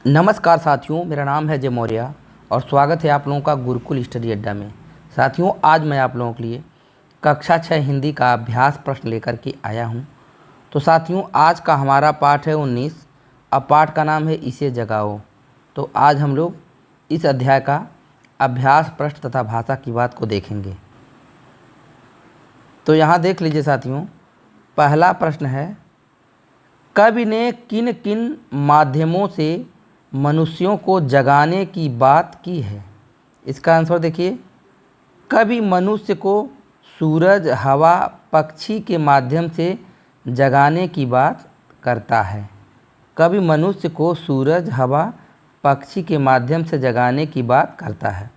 नमस्कार साथियों, मेरा नाम है जय मौर्य और स्वागत है आप लोगों का गुरुकुल स्टडी अड्डा में। साथियों, आज मैं आप लोगों के लिए कक्षा 6 हिंदी का अभ्यास प्रश्न लेकर के आया हूं। तो साथियों, आज का हमारा पाठ है 19। अब पाठ का नाम है इसे जगाओ। तो आज हम लोग इस अध्याय का अभ्यास प्रश्न तथा भाषा की बात को देखेंगे। तो यहाँ देख लीजिए साथियों, पहला प्रश्न है, कवि ने किन किन माध्यमों से मनुष्यों को जगाने की बात की है। इसका आंसर देखिए, कवि मनुष्य को सूरज, हवा, पक्षी के माध्यम से जगाने की बात करता है। कवि मनुष्य को सूरज, हवा, पक्षी के माध्यम से जगाने की बात करता है।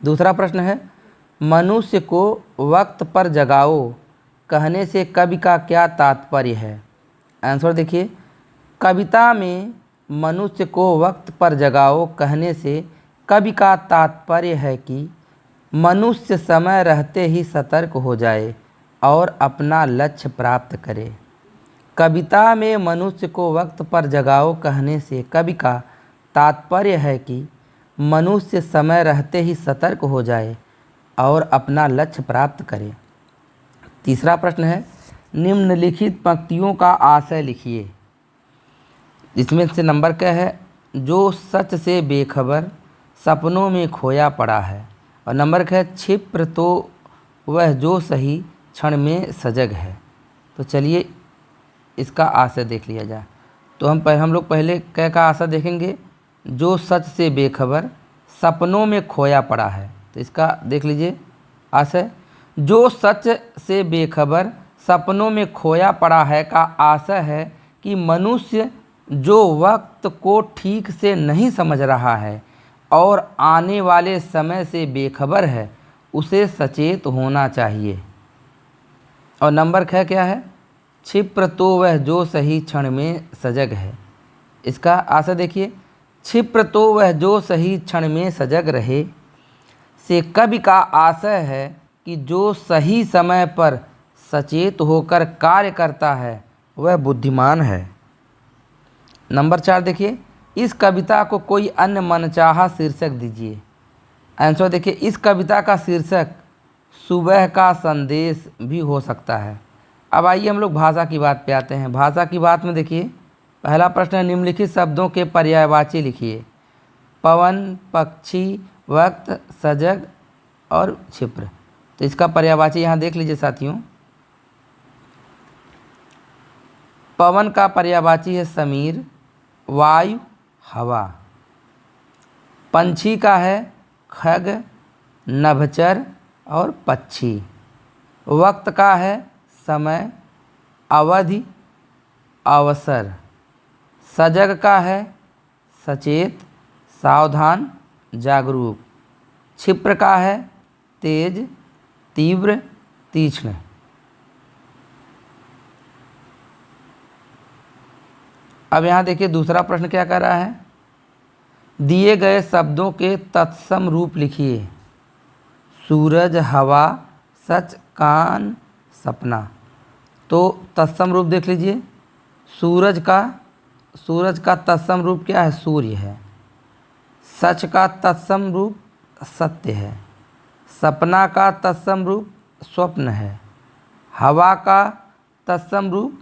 दूसरा प्रश्न है, मनुष्य को वक्त पर जगाओ कहने से कवि का क्या तात्पर्य है। आंसर देखिए, कविता में मनुष्य को वक्त पर जगाओ कहने से कवि का तात्पर्य है कि मनुष्य समय रहते ही सतर्क हो जाए और अपना लक्ष्य प्राप्त करे। कविता में मनुष्य को वक्त पर जगाओ कहने से कवि का तात्पर्य है कि मनुष्य समय रहते ही सतर्क हो जाए और अपना लक्ष्य प्राप्त करे। तीसरा प्रश्न है, निम्नलिखित पंक्तियों का आशय लिखिए। इसमें से नंबर क्या है, जो सच से बेखबर सपनों में खोया पड़ा है। और नंबर क्या है, क्षिप्र तो वह जो सही क्षण में सजग है। तो चलिए इसका आशय देख लिया जाए। तो हम लोग पहले क्या का आशय देखेंगे, जो सच से बेखबर सपनों में खोया पड़ा है। तो इसका देख लीजिए आशय, जो सच से बेखबर सपनों में खोया पड़ा है का आशय है कि मनुष्य जो वक्त को ठीक से नहीं समझ रहा है और आने वाले समय से बेखबर है, उसे सचेत होना चाहिए। और नंबर क्या है, क्षिप्र तो वह जो सही क्षण में सजग है। इसका आशय देखिए, क्षिप्र तो वह जो सही क्षण में सजग रहे से कवि का आशय है कि जो सही समय पर सचेत होकर कार्य करता है वह बुद्धिमान है। नंबर 4 देखिए, इस कविता को कोई अन्य मनचाहा शीर्षक दीजिए। आंसर देखिए, इस कविता का शीर्षक सुबह का संदेश भी हो सकता है। अब आइए हम लोग भाषा की बात पे आते हैं। भाषा की बात में देखिए, पहला प्रश्न है, निम्नलिखित शब्दों के पर्यायवाची लिखिए। पवन, पक्षी, वक्त, सजग और क्षिप्र। तो इसका पर्यायवाची यहाँ देख लीजिए साथियों। पवन का पर्यायवाची है समीर, वायु, हवा। पंछी का है खग, नभचर और पक्षी। वक्त का है समय, अवधि, अवसर। सजग का है सचेत, सावधान, जागरूक। क्षिप्र का है तेज, तीव्र, तीक्ष्ण। अब यहाँ देखिए दूसरा प्रश्न क्या कर रहा है, दिए गए शब्दों के तत्सम रूप लिखिए। सूरज, हवा, सच, कान, सपना। तो तत्सम रूप देख लीजिए। सूरज का तत्सम रूप क्या है, सूर्य है। सच का तत्सम रूप सत्य है। सपना का तत्सम रूप स्वप्न है। हवा का तत्सम रूप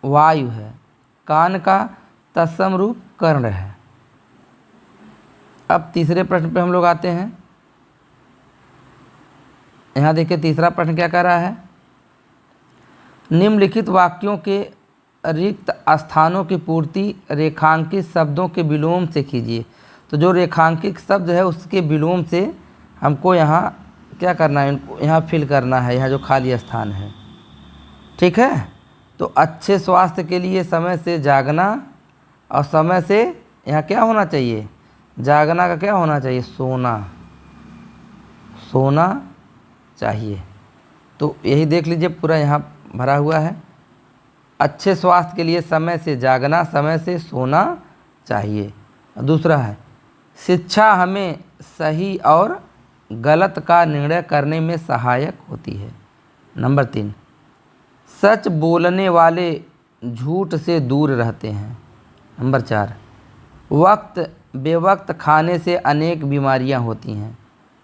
वायु है। कान का तत्सम रूप कर्ण है। अब तीसरे प्रश्न पे हम लोग आते हैं। यहाँ देखिए तीसरा प्रश्न क्या कर रहा है, निम्नलिखित वाक्यों के रिक्त स्थानों की पूर्ति रेखांकित शब्दों के विलोम से कीजिए। तो जो रेखांकित शब्द है उसके विलोम से हमको यहाँ क्या करना है, इनको यहाँ फिल करना है, यहाँ जो खाली स्थान है। ठीक है, तो अच्छे स्वास्थ्य के लिए समय से जागना और समय से यहाँ क्या होना चाहिए, जागना का क्या होना चाहिए, सोना चाहिए। तो यही देख लीजिए पूरा यहाँ भरा हुआ है। अच्छे स्वास्थ्य के लिए समय से जागना, समय से सोना चाहिए। दूसरा है, शिक्षा हमें सही और गलत का निर्णय करने में सहायक होती है। नंबर 3, सच बोलने वाले झूठ से दूर रहते हैं। नंबर 4, वक्त बेवक्त खाने से अनेक बीमारियां होती हैं।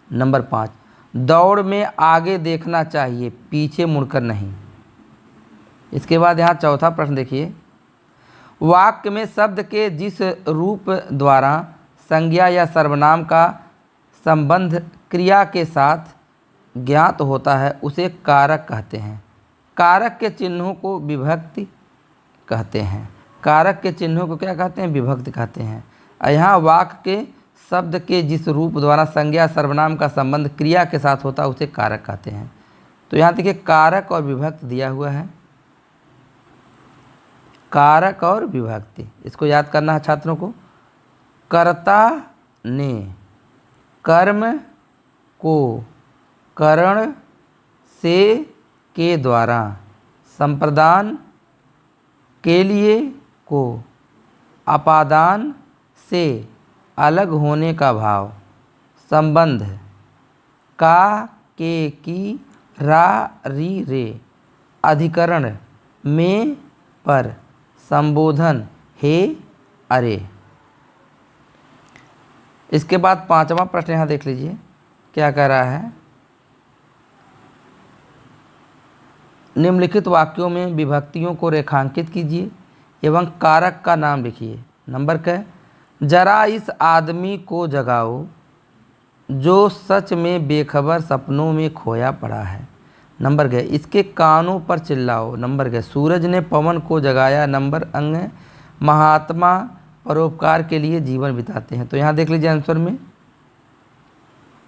नंबर 5, दौड़ में आगे देखना चाहिए, पीछे मुड़कर नहीं। इसके बाद यहाँ चौथा प्रश्न देखिए, वाक्य में शब्द के जिस रूप द्वारा संज्ञा या सर्वनाम का संबंध क्रिया के साथ ज्ञात होता है उसे कारक कहते हैं। कारक के चिन्हों को विभक्ति कहते हैं। कारक के चिन्हों को क्या कहते हैं? विभक्ति कहते हैं। यहाँ वाक्य के शब्द के जिस रूप द्वारा संज्ञा सर्वनाम का संबंध क्रिया के साथ होता है उसे कारक कहते हैं। तो यहाँ देखिए कारक और विभक्ति दिया हुआ है, कारक और विभक्ति, इसको याद करना है छात्रों को। कर्ता ने कर्म को करण से के द्वारा, संप्रदान के लिए को अपादान से अलग होने का भाव, संबंध का के की रा री रे, अधिकरण में पर, संबोधन हे अरे। इसके बाद 5वां प्रश्न यहाँ देख लीजिए क्या कह रहा है। निम्नलिखित वाक्यों में विभक्तियों को रेखांकित कीजिए एवं कारक का नाम लिखिए। नंबर क, जरा इस आदमी को जगाओ जो सच में बेखबर सपनों में खोया पड़ा है। नंबर ग, इसके कानों पर चिल्लाओ। नंबर ग, सूरज ने पवन को जगाया। नंबर अंग, महात्मा परोपकार के लिए जीवन बिताते हैं। तो यहाँ देख लीजिए आंसर में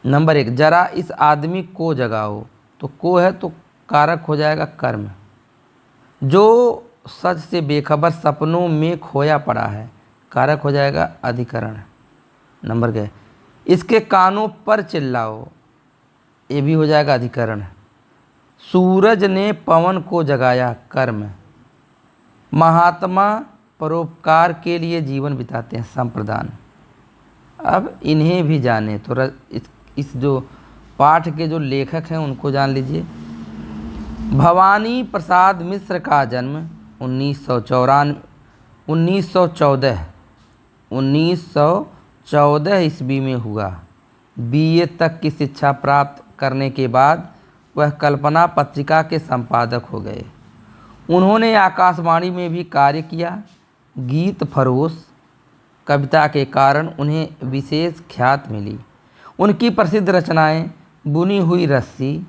नंबर 1, जरा इस आदमी को जगाओ, तो को है तो कारक हो जाएगा कर्म। जो सच से बेखबर सपनों में खोया पड़ा है, कारक हो जाएगा अधिकरण। नंबर ग, इसके कानों पर चिल्लाओ, ये भी हो जाएगा अधिकरण। सूरज ने पवन को जगाया, कर्म। महात्मा परोपकार के लिए जीवन बिताते हैं, संप्रदान। अब इन्हें भी जाने तो इस जो पाठ के जो लेखक हैं उनको जान लीजिए। भवानी प्रसाद मिश्र का जन्म 1914 ईस्वी में हुआ। बीए तक की शिक्षा प्राप्त करने के बाद वह कल्पना पत्रिका के संपादक हो गए। उन्होंने आकाशवाणी में भी कार्य किया। गीत फरोश कविता के कारण उन्हें विशेष ख्याति मिली। उनकी प्रसिद्ध रचनाएं बुनी हुई रस्सी,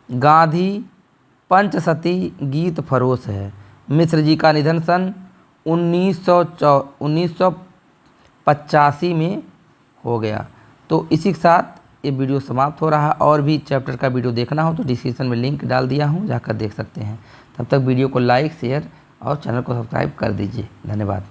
गांधी, पंचसती, गीत फरोश है। मिश्र जी का निधन सन 1985 में हो गया। तो इसी के साथ ये वीडियो समाप्त हो रहा है। और भी चैप्टर का वीडियो देखना हो तो डिस्क्रिप्शन में लिंक डाल दिया हूँ, जाकर देख सकते हैं। तब तक वीडियो को लाइक, शेयर और चैनल को सब्सक्राइब कर दीजिए। धन्यवाद।